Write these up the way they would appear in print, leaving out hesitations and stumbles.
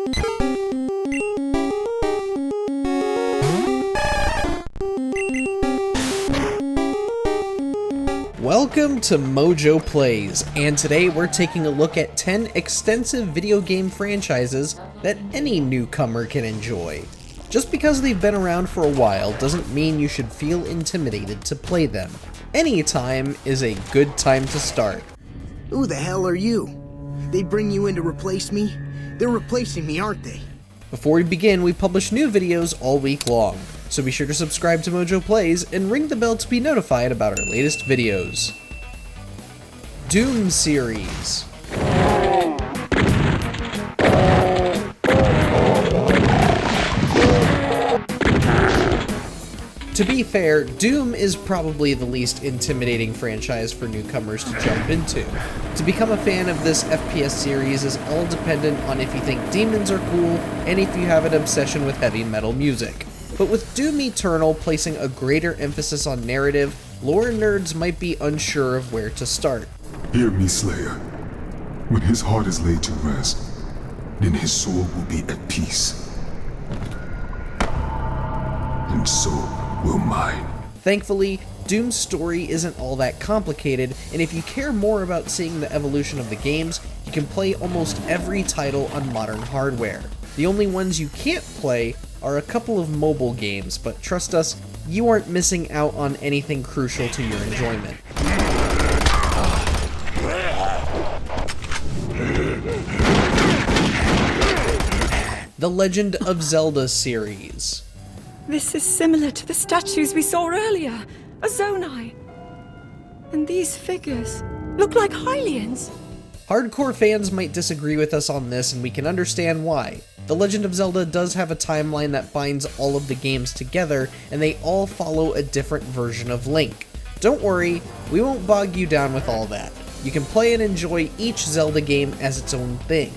Welcome to MojoPlays, and today we're taking a look at 10 extensive video game franchises that any newcomer can enjoy. Just because they've been around for a while doesn't mean you should feel intimidated to play them. Any time is a good time to start. Who the hell are you? They bring you in to replace me? They're replacing me, aren't they? Before we begin, we publish new videos all week long, so be sure to subscribe to MojoPlays and ring the bell to be notified about our latest videos. Doom series. To be fair, Doom is probably the least intimidating franchise for newcomers to jump into. To become a fan of this FPS series is all dependent on if you think demons are cool and if you have an obsession with heavy metal music. But with Doom Eternal placing a greater emphasis on narrative, lore nerds might be unsure of where to start. Hear me, Slayer. When his heart is laid to rest, then his soul will be at peace. And so will mine. Thankfully, Doom's story isn't all that complicated, and if you care more about seeing the evolution of the games, you can play almost every title on modern hardware. The only ones you can't play are a couple of mobile games, but trust us, you aren't missing out on anything crucial to your enjoyment. The Legend of Zelda series. This is similar to the statues we saw earlier, a Zonai. And these figures look like Hylians. Hardcore fans might disagree with us on this, and we can understand why. The Legend of Zelda does have a timeline that binds all of the games together, and they all follow a different version of Link. Don't worry, we won't bog you down with all that. You can play and enjoy each Zelda game as its own thing.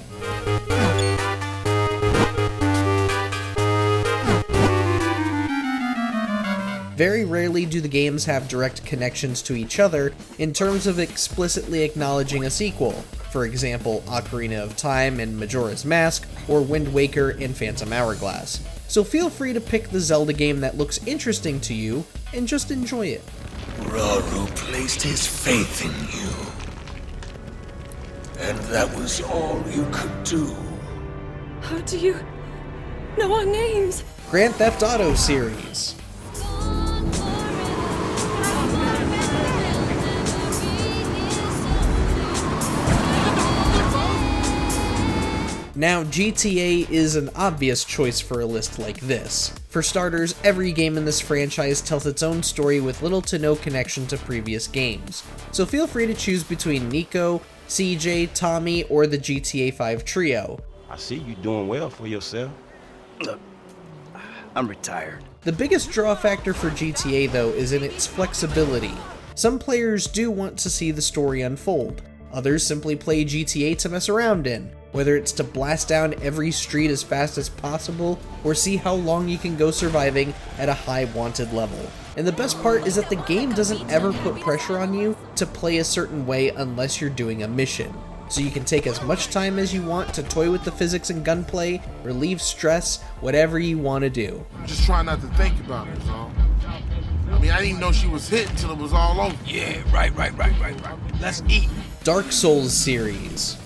Very rarely do the games have direct connections to each other in terms of explicitly acknowledging a sequel. For example, Ocarina of Time and Majora's Mask, or Wind Waker and Phantom Hourglass. So feel free to pick the Zelda game that looks interesting to you and just enjoy it. Raru placed his faith in you. And that was all you could do. How do you know our names? Grand Theft Auto series. Now, GTA is an obvious choice for a list like this. For starters, every game in this franchise tells its own story with little to no connection to previous games. So feel free to choose between Nico, CJ, Tommy, or the GTA 5 trio. I see you doing well for yourself. Look, I'm retired. The biggest draw factor for GTA, though, is in its flexibility. Some players do want to see the story unfold. Others simply play GTA to mess around in, whether it's to blast down every street as fast as possible, or see how long you can go surviving at a high wanted level. And the best part is that the game doesn't ever put pressure on you to play a certain way unless you're doing a mission. So you can take as much time as you want to toy with the physics and gunplay, relieve stress, whatever you want to do. I'm just trying not to think about it, so. I mean, I didn't even know she was hit until it was all over. Yeah, right. Let's eat. Dark Souls series.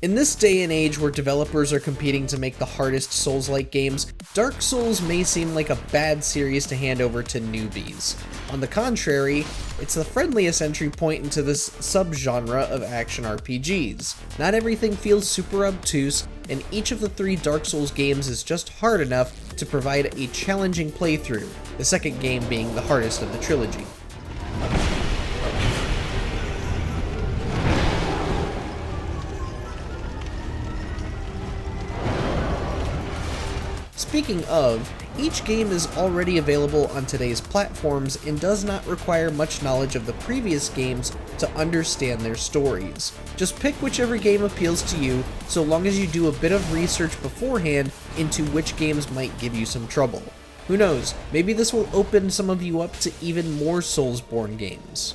In this day and age where developers are competing to make the hardest Souls-like games, Dark Souls may seem like a bad series to hand over to newbies. On the contrary, it's the friendliest entry point into this subgenre of action RPGs. Not everything feels super obtuse, and each of the 3 Dark Souls games is just hard enough to provide a challenging playthrough, the second game being the hardest of the trilogy. Speaking of, each game is already available on today's platforms and does not require much knowledge of the previous games to understand their stories. Just pick whichever game appeals to you, so long as you do a bit of research beforehand into which games might give you some trouble. Who knows, maybe this will open some of you up to even more Soulsborne games.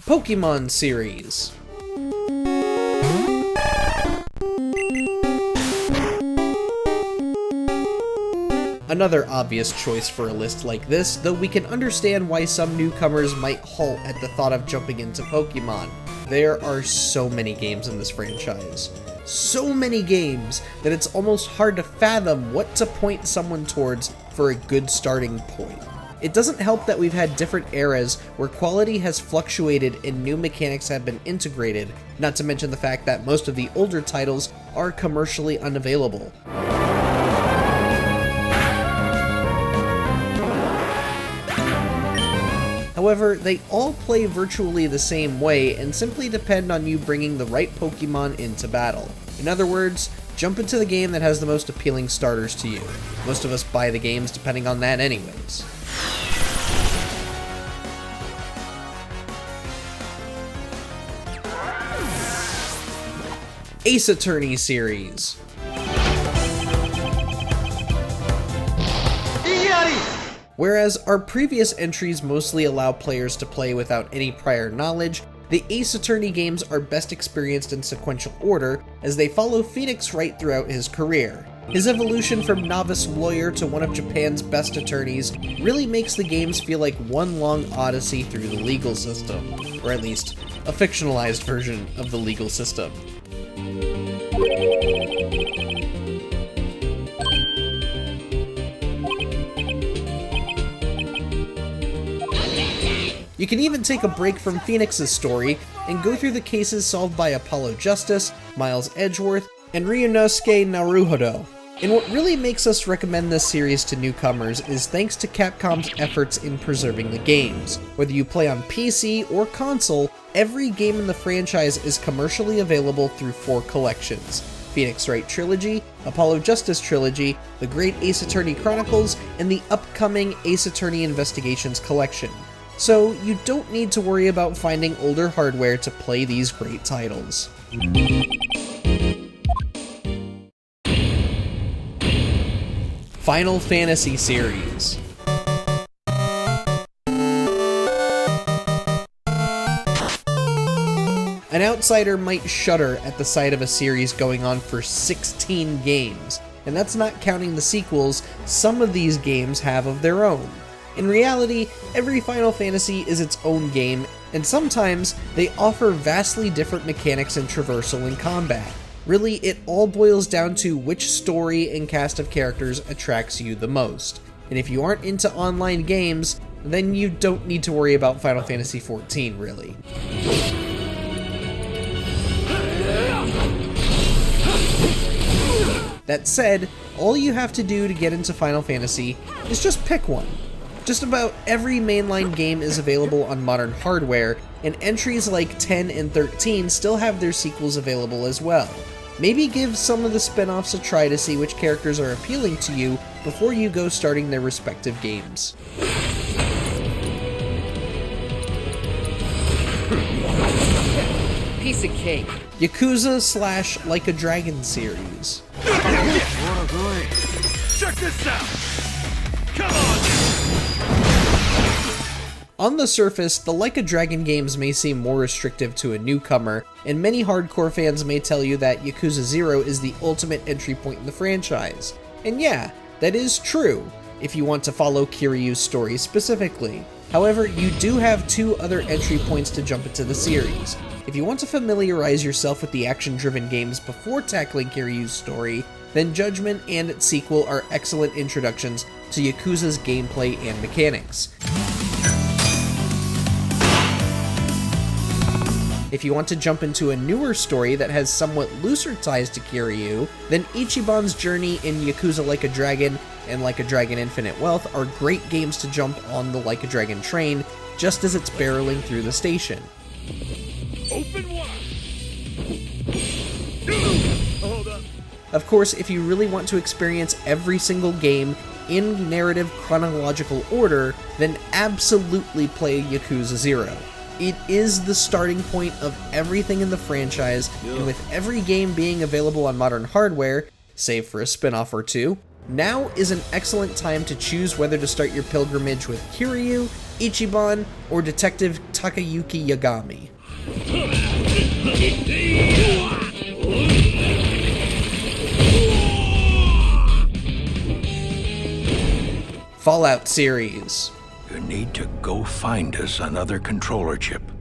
Pokemon series. Another obvious choice for a list like this, though we can understand why some newcomers might halt at the thought of jumping into Pokemon. There are so many games in this franchise. So many games that it's almost hard to fathom what to point someone towards for a good starting point. It doesn't help that we've had different eras where quality has fluctuated and new mechanics have been integrated, not to mention the fact that most of the older titles are commercially unavailable. However, they all play virtually the same way and simply depend on you bringing the right Pokemon into battle. In other words, jump into the game that has the most appealing starters to you. Most of us buy the games depending on that anyways. Ace Attorney series. Whereas our previous entries mostly allow players to play without any prior knowledge, the Ace Attorney games are best experienced in sequential order as they follow Phoenix right throughout his career. His evolution from novice lawyer to one of Japan's best attorneys really makes the games feel like one long odyssey through the legal system, or at least a fictionalized version of the legal system. You can even take a break from Phoenix's story and go through the cases solved by Apollo Justice, Miles Edgeworth, and Ryunosuke Naruhodo. And what really makes us recommend this series to newcomers is thanks to Capcom's efforts in preserving the games. Whether you play on PC or console, every game in the franchise is commercially available through 4 collections: Phoenix Wright Trilogy, Apollo Justice Trilogy, The Great Ace Attorney Chronicles, and the upcoming Ace Attorney Investigations Collection. So you don't need to worry about finding older hardware to play these great titles. Final Fantasy series. An outsider might shudder at the sight of a series going on for 16 games, and that's not counting the sequels some of these games have of their own. In reality, every Final Fantasy is its own game, and sometimes they offer vastly different mechanics in traversal and combat. Really, it all boils down to which story and cast of characters attracts you the most. And if you aren't into online games, then you don't need to worry about Final Fantasy XIV, really. That said, all you have to do to get into Final Fantasy is just pick one. Just about every mainline game is available on modern hardware, and entries like 10 and 13 still have their sequels available as well. Maybe give some of the spin-offs a try to see which characters are appealing to you before you go starting their respective games. Piece of cake. Yakuza / Like a Dragon series. Check this out! Come on! On the surface, the Like a Dragon games may seem more restrictive to a newcomer, and many hardcore fans may tell you that Yakuza 0 is the ultimate entry point in the franchise. And yeah, that is true, if you want to follow Kiryu's story specifically. However, you do have 2 other entry points to jump into the series. If you want to familiarize yourself with the action-driven games before tackling Kiryu's story, then Judgment and its sequel are excellent introductions to Yakuza's gameplay and mechanics. If you want to jump into a newer story that has somewhat looser ties to Kiryu, then Ichiban's journey in Yakuza Like a Dragon and Like a Dragon Infinite Wealth are great games to jump on the Like a Dragon train just as it's barreling through the station. Open wide! Hold up. Of course, if you really want to experience every single game in narrative chronological order, then absolutely play Yakuza 0. It is the starting point of everything in the franchise, and with every game being available on modern hardware, save for a spin-off or two, now is an excellent time to choose whether to start your pilgrimage with Kiryu, Ichiban, or Detective Takayuki Yagami. Fallout series. You need to go find us another controller chip.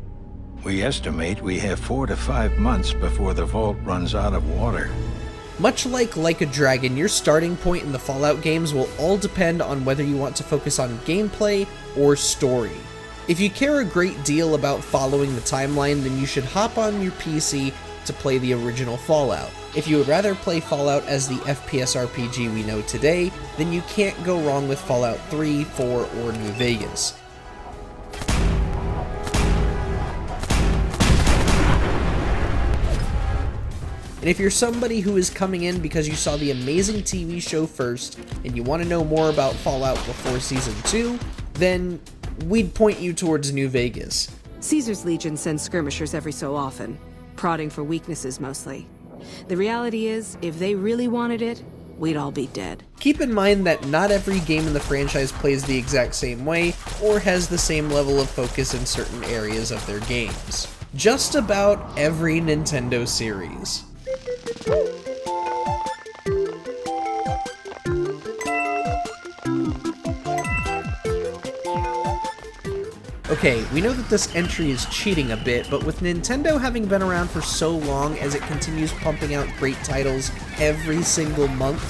We estimate we have 4 to 5 months before the vault runs out of water. Much like a Dragon, your starting point in the Fallout games will all depend on whether you want to focus on gameplay or story. If you care a great deal about following the timeline, then you should hop on your PC to play the original Fallout. If you would rather play Fallout as the FPS RPG we know today, then you can't go wrong with Fallout 3, 4, or New Vegas. And if you're somebody who is coming in because you saw the amazing TV show first, and you want to know more about Fallout before Season 2, then we'd point you towards New Vegas. Caesar's Legion sends skirmishers every so often, prodding for weaknesses mostly. The reality is, if they really wanted it, we'd all be dead. Keep in mind that not every game in the franchise plays the exact same way, or has the same level of focus in certain areas of their games. Just about every Nintendo series. Okay, we know that this entry is cheating a bit, but with Nintendo having been around for so long as it continues pumping out great titles every single month,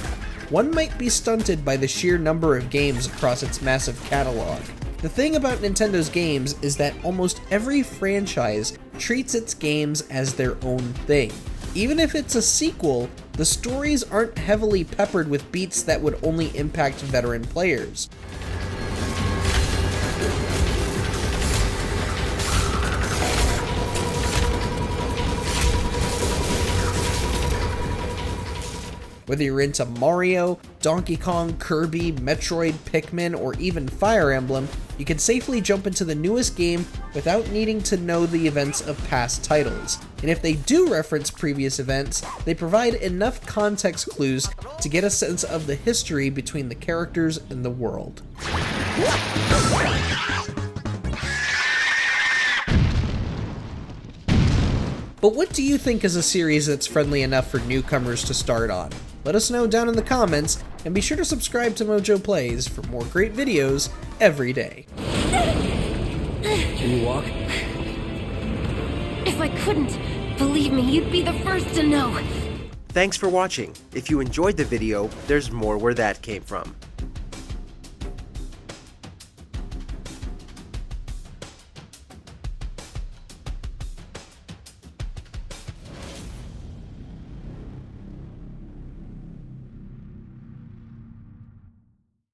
one might be stunted by the sheer number of games across its massive catalog. The thing about Nintendo's games is that almost every franchise treats its games as their own thing. Even if it's a sequel, the stories aren't heavily peppered with beats that would only impact veteran players. Whether you're into Mario, Donkey Kong, Kirby, Metroid, Pikmin, or even Fire Emblem, you can safely jump into the newest game without needing to know the events of past titles. And if they do reference previous events, they provide enough context clues to get a sense of the history between the characters and the world. But what do you think is a series that's friendly enough for newcomers to start on? Let us know down in the comments, and be sure to subscribe to MojoPlays for more great videos every day. Can you walk? If I couldn't, believe me, you'd be the first to know. Thanks for watching. If you enjoyed the video, there's more where that came from.